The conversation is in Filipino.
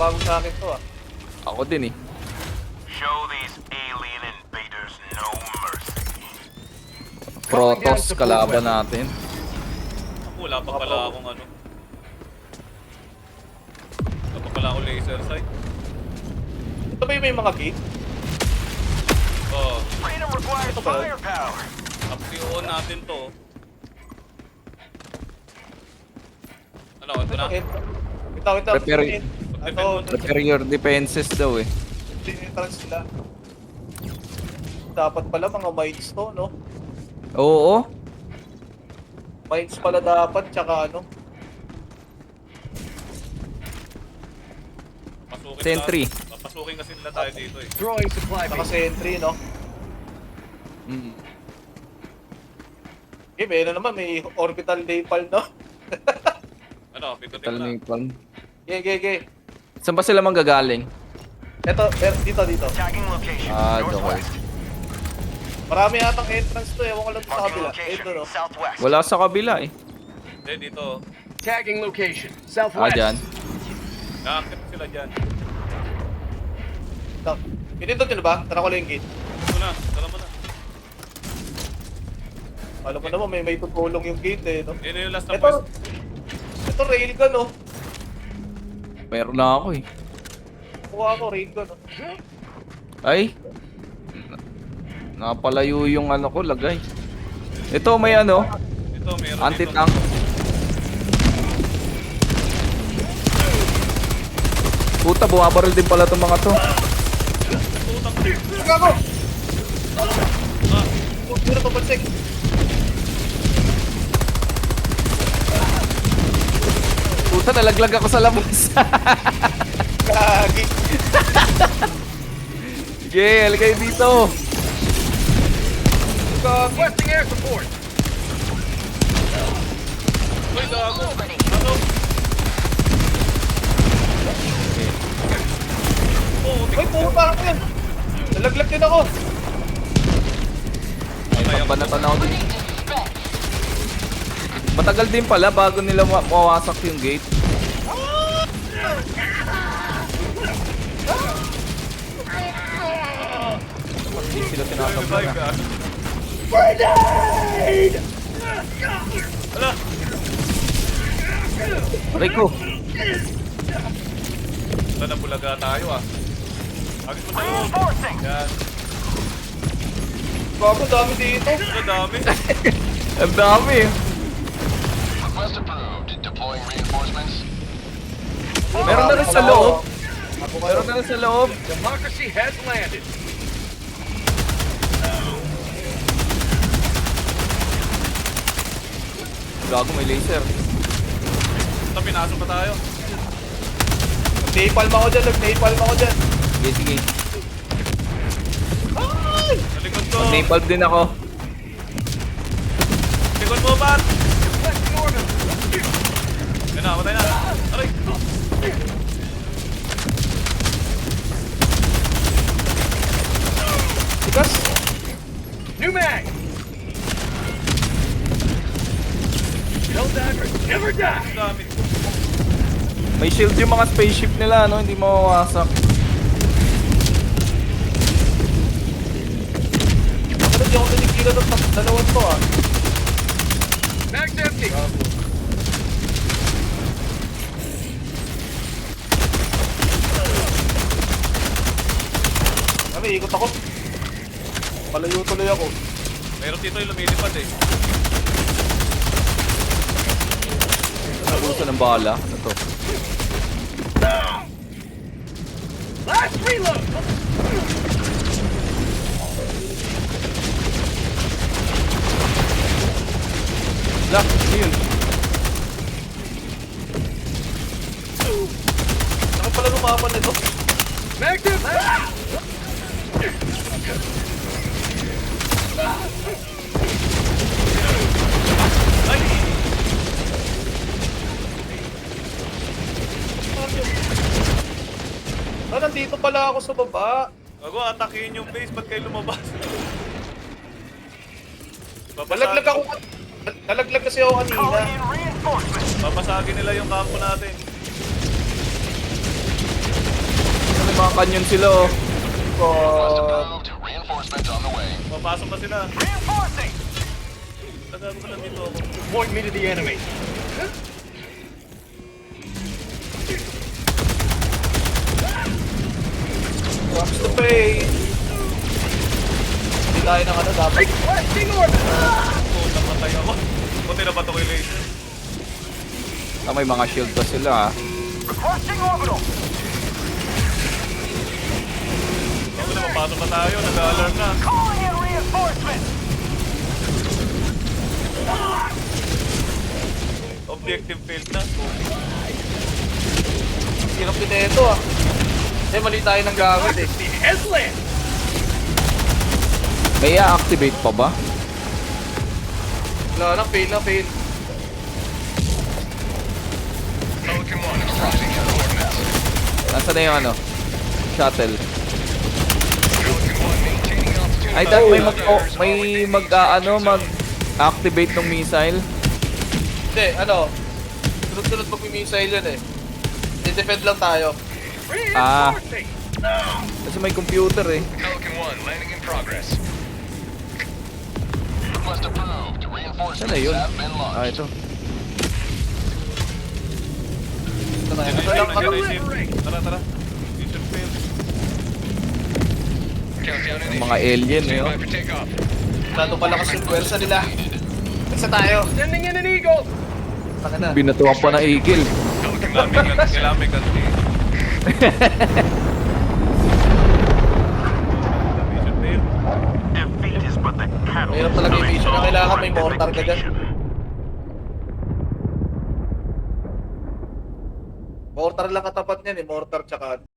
bago sa akin to ah. Ako din eh. Show these alien invaders no mercy. Protoss kalaban natin. Wala pa pala akong ano. Wala pa pala akong laser sight. Ito ba yung may mga gate? Oh, Freedom requires firepower. up-on natin to. Ano, ito na. Wait. Prepare- Prepare your defenses daw eh. Tinitrans sila. Dapat pala mga mines to, no? Oo. Mines pala dapat, tsaka ano. Sentry. Papasukin kasi nila tayo dito eh. Throwing supply Tsaka base. sentry, no? Mm. Eh, may naman, may orbital napal, no? Ano, pitutin Tal ko na. na yung pan. Ge. Saan ba sila manggagaling? Eto, dito. Tagging location. Ah, okay. Northwest. Marami atang entrance to, ewan ko lang sa Marking kabila. location. Ito, no? Southwest. Wala sa kabila eh. Hindi, dito. Tagging location. Ah, Southwest. dyan. Nakakit sila dyan. Ito. Pinindot yun ba? Tara ko lang yung gate. Ito na, tala mo na. Alam mo naman, may tutulong yung gate eh, no? Yun yung last na Ito, quest. ito railgun, no? Meron na ako eh. Kuha ako, railgun, no? Ay. Napalayo yung ano ko, lagay. Ito may ano, Ito, meron anti-tank. Puta, bumabaril din pala itong mga to. Gago! Hindi na papansik. Puta, nalaglag ako sa labas. Gagi. Sige, halika kayo dito. Gagi. Requesting air support. Uy, gago. Ano? Ay, puta ako yan. Nalaglag din ako. Ay, pagbanatan ako din. Matagal din pala bago nila mawasak yung gate. Hindi sila tinatabla Revive na. ka. Ala! Aray ko. Wala na bulaga tayo ah. Agad mo tayo. Reinforcing. Yan. Gago, dami dito. Ang dami. Ang dami. Request approved. Deploying reinforcements. Meron na rin sa loob. Meron na rin sa loob. Democracy has landed. Gago, may laser. Ito, pinasok pa tayo. Nag-napalm ako dyan, Sige, sige. Sa likod ko. Napalm din ako. Likod mo, Pat! Yan na, matay na. Aray! Tigas. New mag. Helldiver never die. Ang dami. May shield yung mga spaceship nila, no? Hindi mawawasak. Pero di ako nanikila ng dalawang to, ah. Mag's empty. Kami, ikot ako. Palayo tuloy ako. Mayroon dito yung lumilipad eh. Nabusan ng bala. Ano to? Last reload. Lock, yun. Saan pala lumaban nito? Mag's empty. Ah, nandito pala ako sa baba. Bago, atakihin yung base. Ba't kayo lumabas? Nalaglag ako. Nalaglag kasi ako kanina. Calling in reinforcements. Papasagin nila yung kampo natin. May mga canyon sila oh. Must approved. Reinforcements on the way. Papasok na sila. Reinforcing! Tagago ko lang dito ako. Point me to the enemy. What's the pay? Hindi tayo ng ano dapat. Requesting orbit. Putang patay ako. Buti na bato ko yung laser. Ah, may mga shield pa sila ah. Requesting orbital! Bago na mapasok na tayo. Nag-alarm na. Calling in reinforcements! Objective failed na. Hirap din ito ah. Eh, mali tayo ng gamit eh. The headland. May i-activate pa ba? Wala na, fail na, fail. Pelican 1 extracting coordinates. Nasaan na yung ano? Shuttle. Pelican 1 maintaining altitude. Ay, mag-activate ng missile. Hindi, ano. Sunod-sunod pag may missile yun eh. I-defend lang tayo. Reinforcing. Kasi may computer eh. Pelican 1 landing in progress. Request approved. Saan Reinforcements na yun? have been Ah, launched. ito. Ito na yun. Ito Nandiyan lang na ano. yung ship. Tara, tara. Mission failed. Countdown Ang mga alien eh oh. for takeoff. Lalo palakas yung pwersa nila. Isa tayo. Sending in an eagle. Taka na. Binatuan pa ng eagle. Kailangan may ganti. Mission failed. Defeat is but the catalyst Mahirap talaga yung mission na kailangan may mortar ka dyan. Mortar lang katapat niyan eh. Mortar tsaka